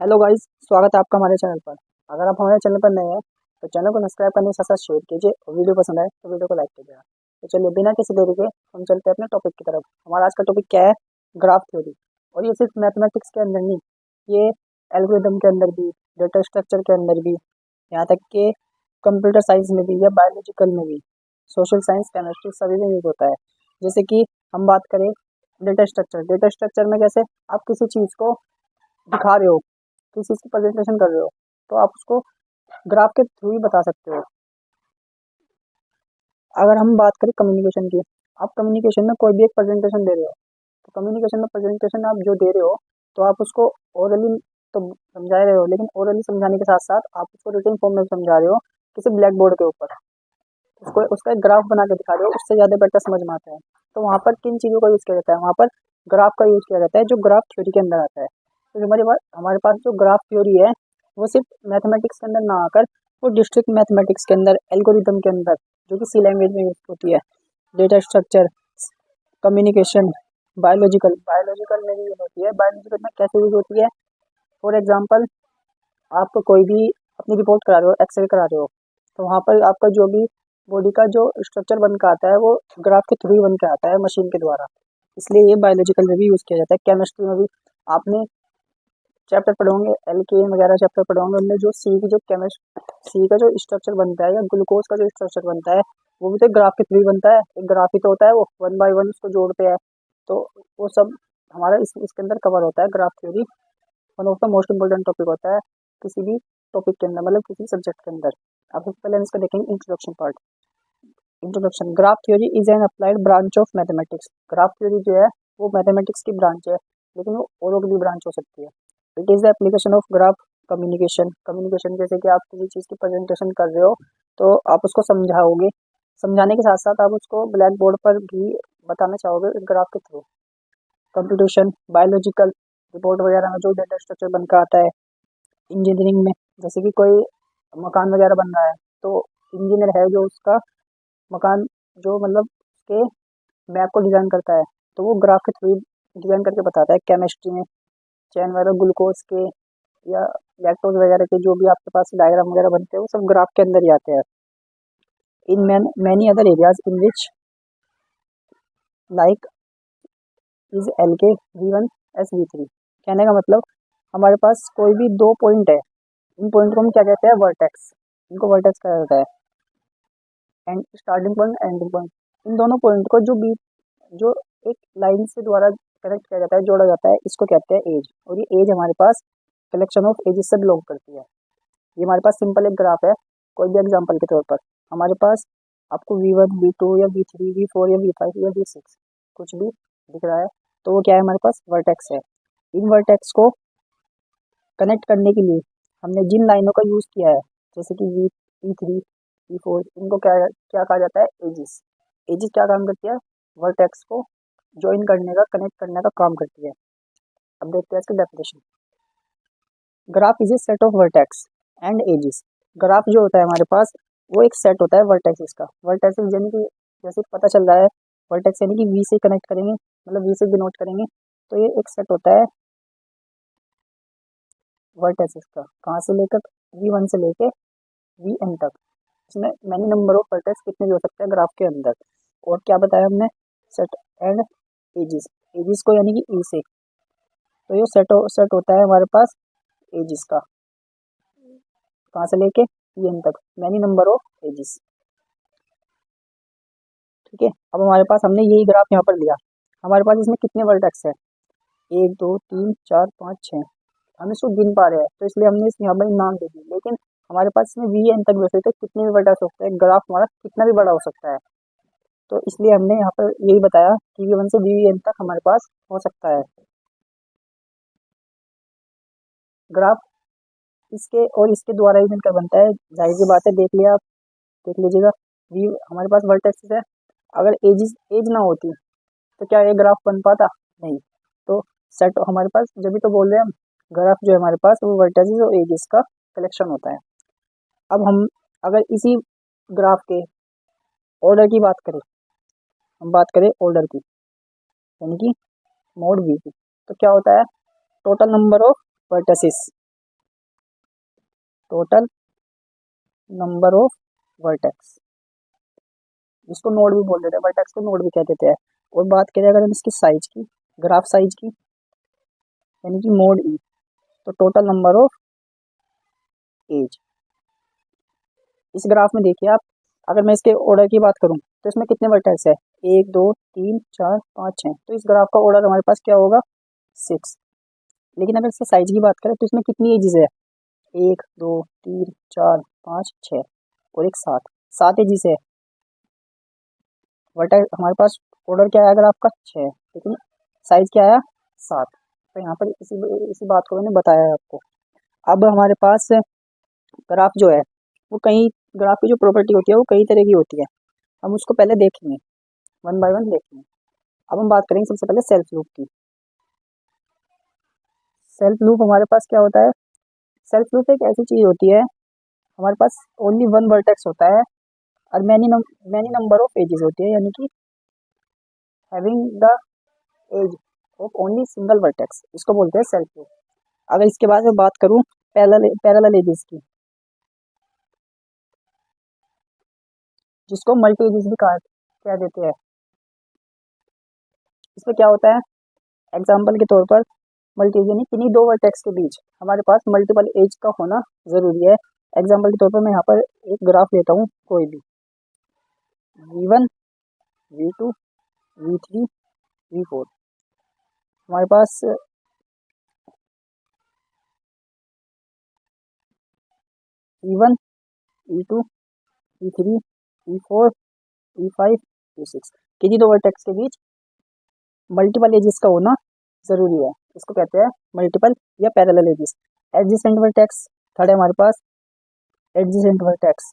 Hello guys, स्वागत है आपका हमारे चैनल पर। अगर आप हमारे चैनल पर नए हैं तो चैनल को सब्सक्राइब करने के साथ साथ शेयर कीजिए और वीडियो पसंद आए तो वीडियो को लाइक कीजिएगा। तो चलिए बिना किसी देरी के हम चलते हैं अपने टॉपिक की तरफ। हमारा आज का टॉपिक क्या है? Graph theory. और ये सिर्फ मैथमेटिक्स के अंदर नहीं, ये एल्गोरिदम के अंदर भी, डेटा स्ट्रक्चर के अंदर भी, यहाँ तक कि कंप्यूटर साइंस में भी या बायोलॉजिकल में भी, सोशल साइंस, केमिस्ट्री सभी में यूज होता है। जैसे कि हम बात करें डेटा स्ट्रक्चर में कैसे आप किसी चीज़ को दिखा रहे हो, किसी चीज़ की प्रेजेंटेशन कर रहे हो, तो आप उसको ग्राफ के थ्रू ही बता सकते हो। अगर हम बात करें कम्युनिकेशन की, आप कम्युनिकेशन में कोई भी एक प्रेजेंटेशन दे रहे हो, तो कम्युनिकेशन में प्रेजेंटेशन आप जो दे रहे हो, तो आप उसको ओरली तो समझा रहे हो, लेकिन ओरली समझाने के साथ साथ आप उसको रिटन फॉर्म में समझा रहे हो किसी ब्लैक बोर्ड के ऊपर, उसको उसका एक ग्राफ बना के दिखा रहे हो, उससे ज़्यादा बेटर समझ में आता है। तो वहाँ पर किन चीज़ों का यूज़ किया जाता है? वहाँ पर ग्राफ का यूज़ किया जाता है, जो ग्राफ थ्योरी के अंदर आता है। तो हमारे पास जो ग्राफ थ्योरी है, वो सिर्फ मैथमेटिक्स के अंदर ना आकर वो डिस्ट्रिक्ट मैथमेटिक्स के अंदर, एल्गोरिदम के अंदर, जो कि सी लैंग्वेज में यूज होती है, data structure, communication, biological biological में भी यूज होती है। बायोलॉजिकल में कैसे यूज होती है? फॉर एग्जाम्पल, आप कोई भी अपनी रिपोर्ट करा रहे हो, एक्सरे करा रहे हो, तो वहाँ पर आपका जो भी बॉडी का जो स्ट्रक्चर बन के आता है, वो ग्राफ के थ्रू ही बन के आता है मशीन के द्वारा। इसलिए ये बायोलॉजिकल में भी यूज़ किया जाता है। केमिस्ट्री में भी आपने चैप्टर पढ़े होंगे, एल्केन वगैरह चैप्टर पढ़े होंगे, उनमें जो सी का जो स्ट्रक्चर बनता है या ग्लूकोज का जो स्ट्रक्चर बनता है, वो भी तो एक ग्राफ के थ्रू ही बनता है। एक ग्राफ ही तो होता है, वो वन बाय वन उसको जोड़ते हैं। तो वो सब हमारा इसके अंदर कवर होता है। Graph theory one of the most important topic होता है किसी भी टॉपिक के अंदर, मतलब किसी सब्जेक्ट के अंदर। अब सबसे पहले हम इसका देखेंगे introduction part. Introduction. Graph theory is an applied branch of mathematics. Graph theory जो है वो मैथमेटिक्स की ब्रांच है, लेकिन वो और की भी ब्रांच हो सकती है। It is the application of graph communication. Communication जैसे कि आप किसी चीज़ की प्रेजेंटेशन कर रहे हो, तो आप उसको समझाओगे, समझाने के साथ साथ आप उसको ब्लैक बोर्ड पर भी बताना चाहोगे ग्राफ के थ्रू। कंप्यूटेशन, बायोलॉजिकल रिपोर्ट वगैरह में जो डेटा स्ट्रक्चर बनकर आता है। इंजीनियरिंग में जैसे कि कोई मकान वगैरह बन रहा है, तो इंजीनियर है जो उसका मकान, जो मतलब उसके मैप को डिज़ाइन करता है, तो वो ग्राफ के थ्रू डिज़ाइन करके बताता है। केमिस्ट्री में चैन वगैरह, ग्लूकोज के या लैक्टोज वगैरह के जो भी आपके पास डायग्राम वगैरह बनते हैं, वो सब ग्राफ के अंदर ही आते हैं। In many other areas in which like is L K V one S V three. कहने का मतलब, हमारे पास कोई भी दो पॉइंट है, इन पॉइंट को हम क्या कहते हैं? वर्टेक्स। इनको वर्टेक्स कहा जाता है। And starting point, ending point, इन दोनों पॉइंट को जो एक लाइन से द्वारा कनेक्ट किया जाता है, जोड़ा जाता है, इसको कहते हैं एज। और ये एज हमारे पास कलेक्शन ऑफ एजेस से बिलोंग करती है। ये हमारे पास सिंपल एक ग्राफ है। कोई भी एग्जांपल के तौर पर हमारे पास आपको V1, V2 या V3, V4 या V5 या V6 कुछ भी दिख रहा है, तो वो क्या है? हमारे पास वर्टेक्स है। इन वर्टेक्स को कनेक्ट करने के लिए हमने जिन लाइनों का यूज़ किया है, जैसे कि V3, V4, इनको क्या क्या कहा जाता है? एजिस। एजिस क्या काम करती है? वर्टेक्स को ज्वाइन करने का, कनेक्ट करने का काम करती है। अब देखते हैं इसकी definition. Graph is a set of vertex and edges. Graph जो होता है हमारे पास, वो एक सेट होता है वर्टेक्सेस का। वर्टेक्सेस यानी कि जैसे पता चल रहा है, वर्टेक्स यानी कि वी से कनेक्ट करेंगे, मतलब वी से डिनोट करेंगे, तो ये एक सेट होता है वर्टेक्सेस का। कहाँ से लेकर? V1 से लेकर Vn तक। इसमें मैनी नंबर ऑफ वर्टेक्स कितने भी हो सकते हैं ग्राफ के अंदर। और क्या बताया हमने? Set and edges. एजिस को यानी कि ई से, तो ये सेट होता है हमारे पास एजिस का। कहाँ से लेके? Vn तक, मैनी नंबर ऑफ एजिस। ठीक है। अब हमारे पास, हमने यही ग्राफ यहाँ पर लिया, हमारे पास इसमें कितने वर्टेक्स है? 1 2 3 4 5 6। हम इसको गिन पा रहे हैं, तो इसलिए हमने यहाँ पर नाम दे दी। लेकिन हमारे पास इसमें Vn तक वैसे तो कितने भी वर्टेक्स हो सकते हैं, ग्राफ हमारा कितना भी बड़ा हो सकता है। तो इसलिए हमने यहाँ पर यही बताया कि V1 से Vn तक हमारे पास हो सकता है ग्राफ। इसके और इसके द्वारा ही मिलकर बनता है। जाहिर सी बात है, देख लिया आप, देख लीजिएगा। वी हमारे पास वर्टेक्स है, अगर एज ना होती तो क्या ये ग्राफ बन पाता? नहीं। तो सेट हमारे पास, जब भी तो बोल रहे हैं हम, ग्राफ जो है हमारे पास वो वर्टेक्स और एजेस का कलेक्शन होता है। अब हम अगर इसी ग्राफ के ऑर्डर की बात करें, हम बात करें ऑर्डर की, यानी कि मोड वी की, तो क्या होता है? Total number of vertices. Total number of vertex, जिसको नोड भी बोल देते हैं, वर्टेक्स को नोड भी कह देते हैं। और बात करें अगर हम इसकी साइज की, ग्राफ साइज की, यानी कि मोड ई, तो टोटल नंबर ऑफ एज। इस ग्राफ में देखिए आप, अगर मैं इसके ऑर्डर की बात करूं तो इसमें कितने वर्टेक्स है, 1 2 3 4 5 6, तो इस ग्राफ का ऑर्डर हमारे पास क्या होगा, 6। लेकिन अगर इसके साइज की बात करें तो इसमें कितनी एजेस है, 1 2 3 4 5 6 और एक 7, 7 एजेस है। वर्टेक्स हमारे पास ऑर्डर क्या आया ग्राफ का, 6, लेकिन साइज क्या आया, 7। तो यहाँ पर इसी इसी बात को मैंने बताया है आपको। अब हमारे पास ग्राफ जो है वो कई, ग्राफ की जो प्रॉपर्टी होती है वो कई तरह की होती है, हम उसको पहले देखेंगे, वन बाय वन देखेंगे। अब हम बात करेंगे सबसे पहले सेल्फ लूप की। सेल्फ लूप हमारे पास क्या होता है, सेल्फ लूप एक ऐसी चीज होती है, हमारे पास ओनली वन वर्टेक्स होता है और मैनी नंबर ऑफ एजेस होती है, यानी कि having the edge of only single vertex, इसको बोलते हैं सेल्फ लूप। अगर इसके बाद मैं बात करूं पैरेलल एजेस की, जिसको मल्टी एजेस भी कह देते हैं, इसमें क्या होता है, एग्जाम्पल के तौर पर मल्टी एज यानी किन्हीं दो वर्टेक्स के बीच हमारे पास मल्टीपल एज का होना जरूरी है। एग्जाम्पल के तौर पर मैं यहाँ पर एक ग्राफ लेता हूँ कोई भी, V1 V2 V3 V4, हमारे पास V1 V2 V3 V4 V5 V6, किन्हीं दो वर्टेक्स के बीच मल्टीपल एजेस का होना जरूरी है, इसको कहते हैं मल्टीपल या parallel edges. Adjacent vertex third है हमारे पास, एडजेसेंट वर्टेक्स।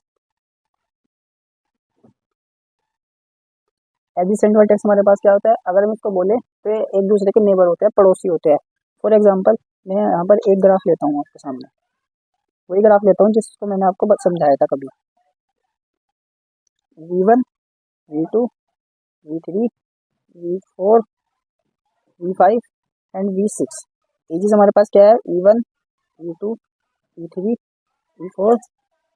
एडजेसेंट वर्टेक्स हमारे पास क्या होता है, अगर हम इसको बोले तो ये एक दूसरे के नेबर होते हैं, पड़ोसी होते हैं। फॉर एग्जांपल मैं यहाँ पर एक ग्राफ लेता हूँ आपके सामने, वही ग्राफ लेता हूँ जिसको मैंने आपको समझाया था कभी, V1 V2 V3 V4 V5 and V6। Edges हमारे पास क्या है, V1 V2 V3 V4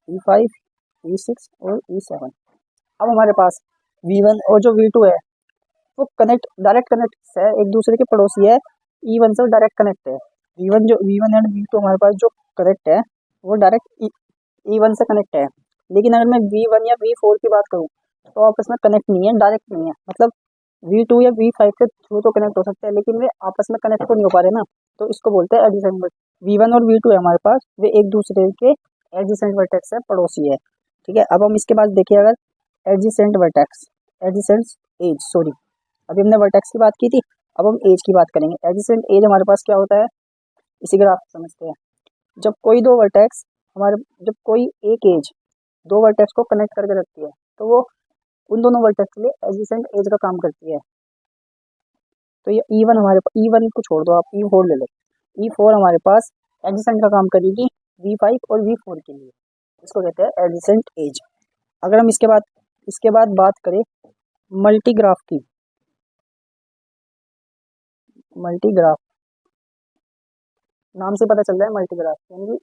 V5 V6 और V7। अब हमारे पास V1 और जो V2 है वो डायरेक्ट कनेक्ट है, एक दूसरे के पड़ोसी है, E1 से डायरेक्ट कनेक्ट है। V1 एंड V2 हमारे पास जो कनेक्ट है वो डायरेक्ट E1 से कनेक्ट है। लेकिन अगर मैं V1 या V4 की बात करूँ तो आपस में कनेक्ट नहीं है, डायरेक्ट नहीं है, मतलब V2 या V5 के थ्रू तो कनेक्ट हो सकते हैं लेकिन वे आपस में कनेक्ट तो नहीं हो पा रहे ना, तो इसको बोलते हैं एडजेसेंट। V1 और V2 है हमारे पास, वे एक दूसरे के एडजेसेंट वर्टेक्स है, पड़ोसी है। ठीक है, अब हम इसके बाद देखिए, अगर adjacent vertex, adjacent edge, sorry, अभी हमने वर्टेक्स की बात की थी, अब हम एज की बात करेंगे। एडजेसेंट एज हमारे पास क्या होता है, इसी ग्राफ को समझते हैं। जब कोई दो वर्टेक्स हमारे, जब कोई एक एज दो वर्टेक्स को कनेक्ट करके रखती है तो वो उन दोनों वर्टेक्स के लिए एडजेसेंट एज का काम करती है। तो ये E1 हमारे पास, E1 को छोड़ दो, आप E4 ले लो, E4 हमारे पास एडजेसेंट का काम करेगी V5 और V4 के लिए, इसको कहते हैं एडजेसेंट एज। अगर हम इसके बाद बात करें मल्टीग्राफ की, मल्टीग्राफ नाम से पता चल रहा है मल्टीग्राफ यानी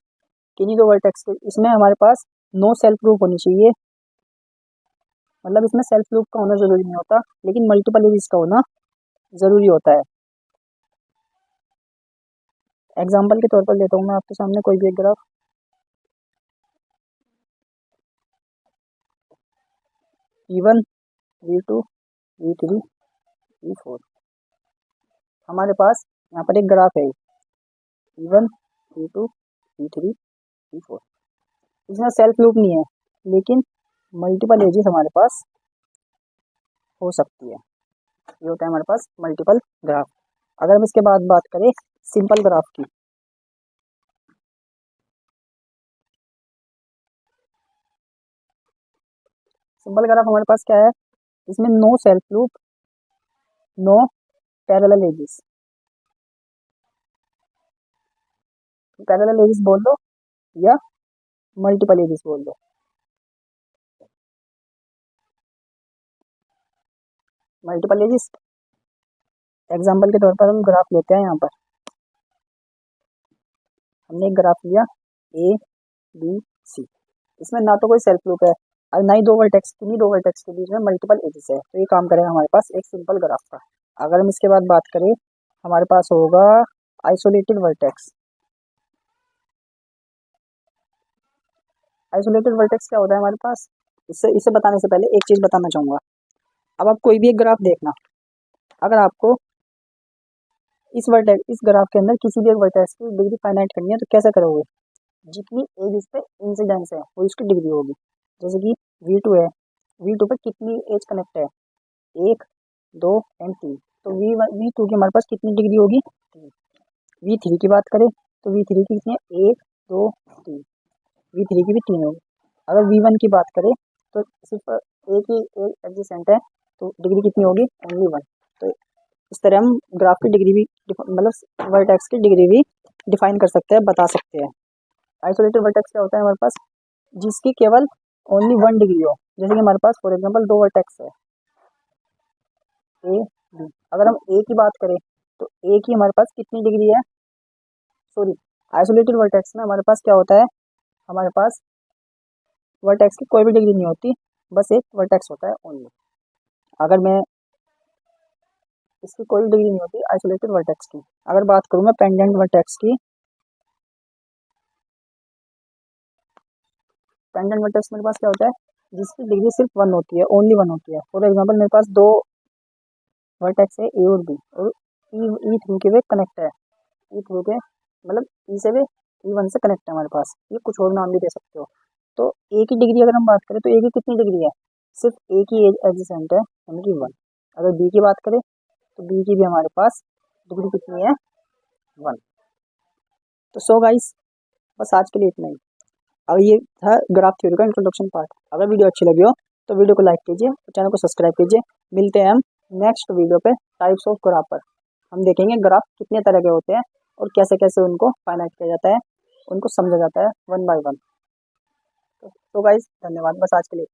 किन्हीं दो वर्टेक्स के, इसमें हमारे पास नो सेल्फ लूप होनी चाहिए, मतलब इसमें सेल्फ लूप का होना जरूरी नहीं होता लेकिन मल्टीपल एजेस का होना जरूरी होता है। एग्जाम्पल के तौर पर लेता हूँ मैं आपके सामने कोई भी एक graph, V1 V2 V3 V4, हमारे पास यहाँ पर एक ग्राफ है V1 V2 V3 V4, इसमें सेल्फ लूप नहीं है लेकिन मल्टीपल एजेस हमारे पास हो सकती है, ये होता है हमारे पास मल्टीपल ग्राफ। अगर हम इसके बाद बात करें सिंपल ग्राफ की, सिंपल ग्राफ हमारे पास क्या है, इसमें no self loop, no parallel edges, parallel edges बोल दो या मल्टीपल एजेस बोल दो। मल्टीपल एजेस, एग्जाम्पल के तौर पर हम ग्राफ लेते हैं, यहाँ पर हमने एक ग्राफ लिया A बी सी। इसमें ना तो कोई सेल्फ लूप है और ना ही दो वर्टेक्स के बीच में मल्टीपल एजेस है, तो ये काम करेगा हमारे पास एक सिंपल ग्राफ का। अगर हम इसके बाद बात करें, हमारे पास होगा आइसोलेटेड वर्टेक्स। आइसोलेटेड वर्टेक्स क्या होता है हमारे पास, इसे बताने से पहले एक चीज बताना चाहूंगा। अब आप कोई भी एक ग्राफ देखना, अगर आपको इस ग्राफ के अंदर किसी भी एक वर्टेक्स की डिग्री फाइनाइट करनी है तो कैसे करोगे, जितनी एज इस पे इंसिडेंस है वो इसकी डिग्री होगी। जैसे कि V2 है, V2 पे कितनी एज कनेक्ट है, 1, 2 एंड 3, तो V2 की हमारे पास कितनी डिग्री होगी, 3। V3 की बात करें तो V3 की कितनी है, 1, 2, 3, V3 की भी 3 होगी। अगर V1 की बात करें तो सिर्फ एक ही एक एडजेसेंट है, तो डिग्री कितनी होगी, ओनली 1। तो इस तरह हम ग्राफ की डिग्री भी मतलब वर्टेक्स की डिग्री भी डिफाइन कर सकते हैं, बता सकते हैं। आइसोलेटेड वर्टेक्स क्या होता है हमारे पास, जिसकी केवल ओनली 1 डिग्री हो। जैसे कि हमारे पास फॉर एग्जांपल दो वर्टेक्स है ए बी, अगर हम ए की बात करें तो ए की हमारे पास कितनी डिग्री है, सॉरी, आइसोलेटेड वर्टेक्स में हमारे पास क्या होता है, हमारे पास वर्टेक्स की कोई भी डिग्री नहीं होती, बस एक वर्टेक्स होता है ओनली। अगर मैं इसकी कोई डिग्री नहीं होती आइसोलेटेड वर्टेक्स की। अगर बात करूँ मैं पेंडेंट वर्टेक्स की, पेंडेंट वर्टेक्स मेरे पास क्या होता है, जिसकी डिग्री सिर्फ 1 होती है, ओनली 1 होती है। फॉर एग्जांपल मेरे पास दो वर्टेक्स है ए और बी, और ई थ्रू के वे कनेक्ट है, ई थ्रू के मतलब ई से वे E1 से कनेक्ट है हमारे पास, ये कुछ और नाम भी दे सकते हो। तो ए की डिग्री अगर हम बात करें तो ए की कितनी डिग्री है, सिर्फ ए की एज एडजेसेंट है यानी कि 1। अगर बी की बात करें तो बी की भी हमारे पास डिग्री कितनी है, 1। तो सो गाइस, बस आज के लिए इतना ही। अब ये था ग्राफ थ्योरी का इंट्रोडक्शन पार्ट। अगर वीडियो अच्छी लगी हो तो वीडियो को लाइक कीजिए, चैनल को सब्सक्राइब कीजिए। मिलते हैं हम नेक्स्ट वीडियो पे टाइप्स ऑफ ग्राफ पर। हम देखेंगे ग्राफ कितने तरह के होते हैं और कैसे कैसे उनको फाइनाइट किया जाता है, उनको समझा जाता है वन बाय वन। तो गाइस धन्यवाद, बस आज के लिए।